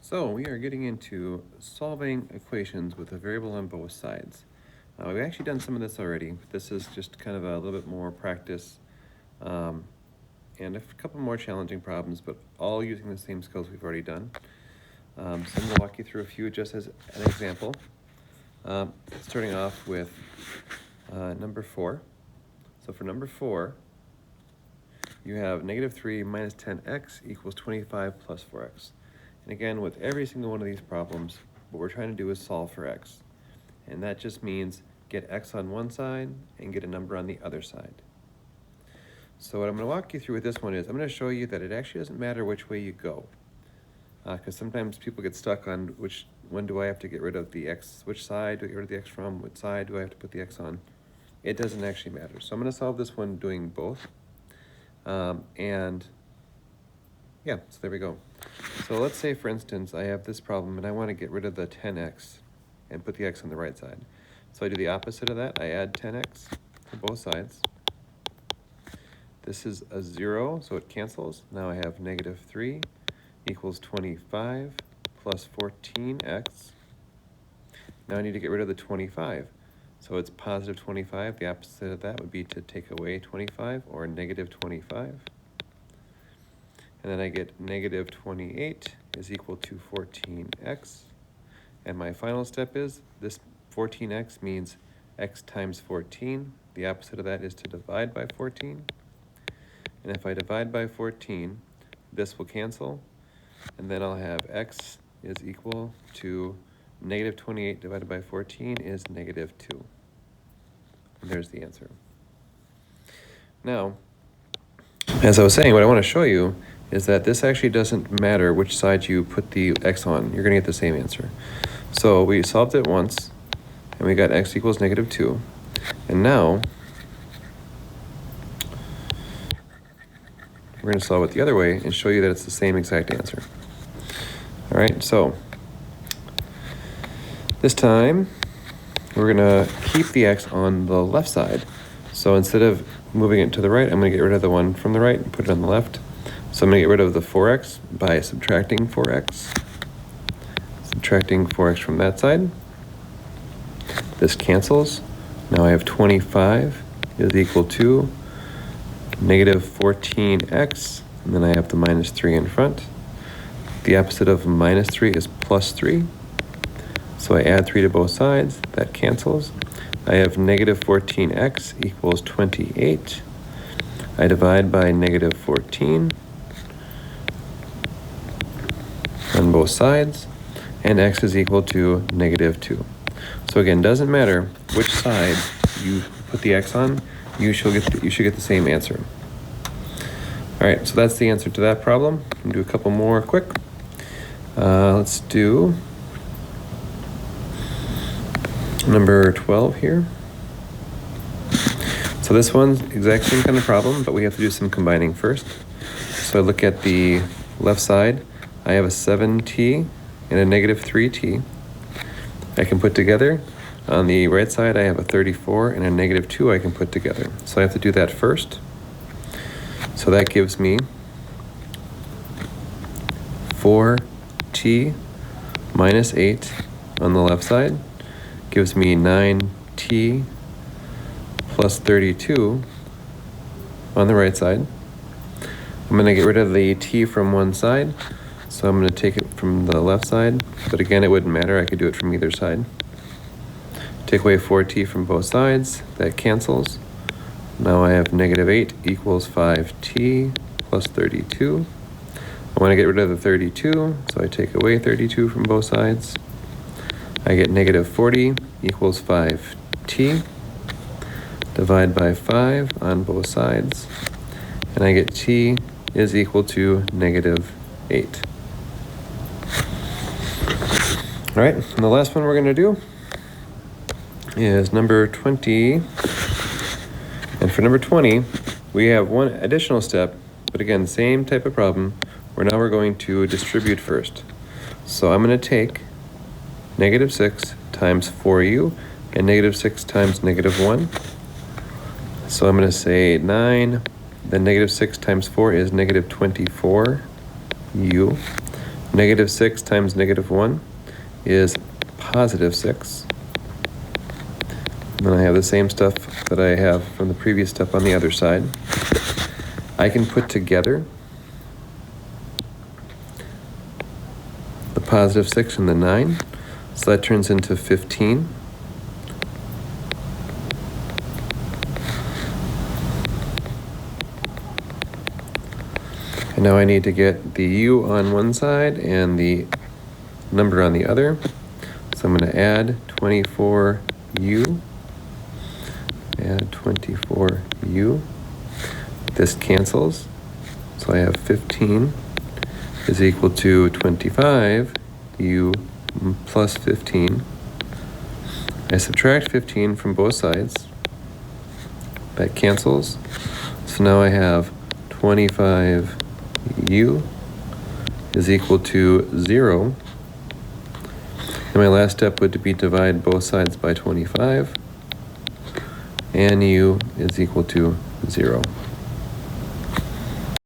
So we are getting into solving equations with a variable on both sides. We've actually done some of this already, but this is just kind of a little bit more practice and a couple more challenging problems, but all using the same skills we've already done. So I'm going to walk you through a few just as an example. Starting off with number 4. So for number 4, you have -3 minus 10x equals 25 plus 4x. And again, with every single one of these problems, what we're trying to do is solve for x. And that just means get x on one side and get a number on the other side. So what I'm going to walk you through with this one is I'm going to show you that it actually doesn't matter which way you go. Because sometimes people get stuck on when do I have to get rid of the x, which side do I get rid of the x from, what side do I have to put the x on. It doesn't actually matter. So I'm going to solve this one doing both. Yeah, so there we go. So let's say, for instance, I have this problem and I want to get rid of the 10x and put the x on the right side. So I do the opposite of that. I add 10x to both sides. This is a 0, so it cancels. Now I have -3 equals 25 plus 14x. Now I need to get rid of the 25. So it's positive 25. The opposite of that would be to take away 25 or negative 25. And then I get negative 28 is equal to 14x. And my final step is this 14x means x times 14. The opposite of that is to divide by 14. And if I divide by 14, this will cancel. And then I'll have x is equal to negative 28 divided by 14 is -2. And there's the answer. Now, as I was saying, what I want to show you is that this actually doesn't matter which side you put the x on. You're going to get the same answer. So we solved it once, and we got x equals -2. And now, we're going to solve it the other way and show you that it's the same exact answer. All right, so this time, we're going to keep the x on the left side. So instead of moving it to the right, I'm going to get rid of the one from the right and put it on the left. So I'm going to get rid of the 4x by subtracting 4x. Subtracting 4x from that side. This cancels. Now I have 25 is equal to negative 14x, and then I have the -3 in front. The opposite of -3 is +3. So I add 3 to both sides. That cancels. I have negative 14x equals 28. I divide by negative 14 on both sides, and x is equal to -2. So again, doesn't matter which side you put the x on, you should get the same answer. All right, so that's the answer to that problem. I'll do a couple more quick. Let's do number 12 here. So this one's the exact same kind of problem, but we have to do some combining first. So I look at the left side. I have a 7t and a -3t. I can put together. On the right side, I have a 34 and a -2 I can put together. So I have to do that first. So that gives me 4t minus 8 on the left side. Gives me 9t plus 32 on the right side. I'm going to get rid of the t from one side. So I'm going to take it from the left side, but again, it wouldn't matter. I could do it from either side. Take away 4t from both sides. That cancels. Now I have -8 equals 5t plus 32. I want to get rid of the 32, so I take away 32 from both sides. I get -40 equals 5t. Divide by 5 on both sides. And I get t is equal to -8. All right, and the last one we're going to do is number 20. And for number 20, we have one additional step, but again, same type of problem, where now we're going to distribute first. So I'm going to take -6 times 4u and -6 times -1. So I'm going to say 9, then -6 times 4 is -24u. Negative 6 times negative 1 is positive 6. And then I have the same stuff that I have from the previous step on the other side. I can put together the positive 6 and the 9, so that turns into 15. And now I need to get the u on one side and the number on the other. So I'm going to add 24u, add 24u. This cancels, so I have 15 is equal to 25u plus 15. I subtract 15 from both sides. That cancels. So now I have 25u is equal to 0. And my last step would be divide both sides by 25. And u is equal to 0.